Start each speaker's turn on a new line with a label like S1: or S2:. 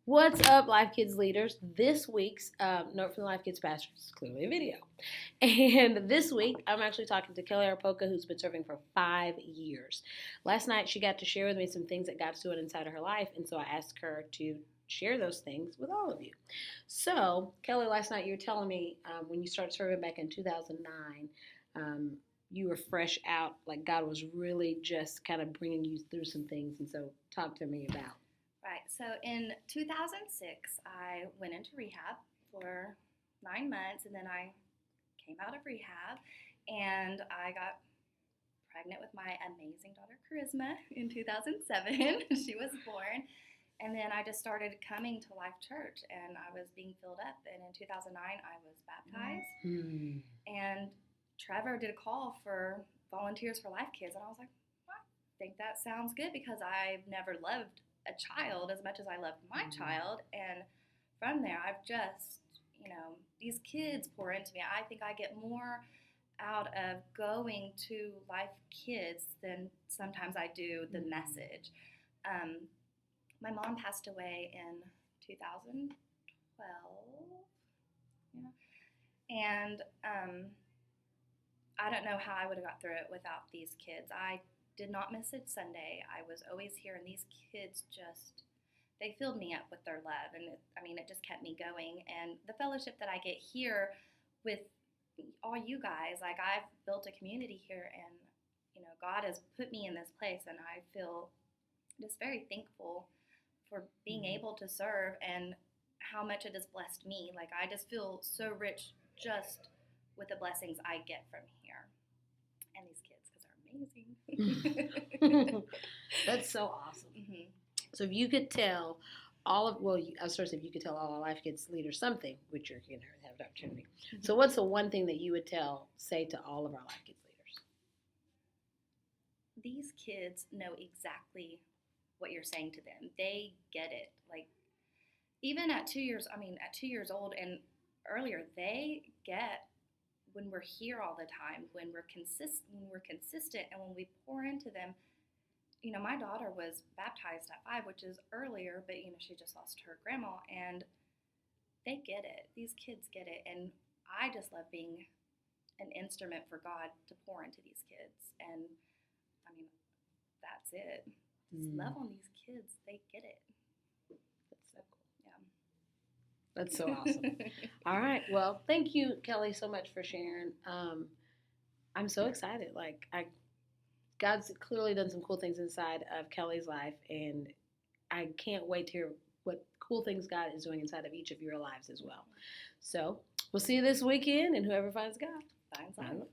S1: What's up, Life Kids leaders? This week's note from the Life Kids pastor is clearly a video. And this week, I'm actually talking to Kelly Arpoika, who's been serving for 5 years. Last night, she got to share with me some things that God's doing inside of her life, and so I asked her to share those things with all of you. So, Kelly, last night you were telling me when you started serving back in 2009, you were fresh out, like God was really just kind of bringing you through some things, and so talk to me about.
S2: Right. So in 2006, I went into rehab for 9 months, and then I came out of rehab, and I got pregnant with my amazing daughter Charisma in 2007. She was born, and then I just started coming to Life Church, and I was being filled up. And in 2009, I was baptized, and Trevor did a call for Volunteers for Life Kids, and I was like, well, I think that sounds good because I've never loved a child as much as I loved my child. And from there, I've just, these kids pour into me. I think I get more out of going to Life Kids than sometimes I do the message. My mom passed away in 2012. And I don't know how I would have got through it without these kids. I did not miss a Sunday. I was always here, and these kids they filled me up with their love, and it just kept me going. And the fellowship that I get here with all you guys, like I've built a community here, and God has put me in this place, and I feel just very thankful for being able to serve and how much it has blessed me. Like I just feel so rich just with the blessings I get from here, and these kids. Amazing.
S1: That's so awesome.
S2: Mm-hmm.
S1: So if you could tell I was sort of if you could tell all our Life Kids leaders something, which you're going to have an opportunity. Mm-hmm. So what's the one thing that you would say to all of our Life Kids leaders?
S2: These kids know exactly what you're saying to them. They get it. Like even at 2 years old and earlier, they get when we're here all the time, when we're consistent, and when we pour into them. My daughter was baptized at 5, which is earlier, but she just lost her grandma, and they get it. These kids get it, and I just love being an instrument for God to pour into these kids, and that's it. Just love on these kids. They get it.
S1: That's so cool. Yeah. That's so awesome. All right. Well, thank you, Kelly, so much for sharing. I'm so excited. God's clearly done some cool things inside of Kelly's life, and I can't wait to hear what cool things God is doing inside of each of your lives as well. So we'll see you this weekend, and whoever finds God finds life.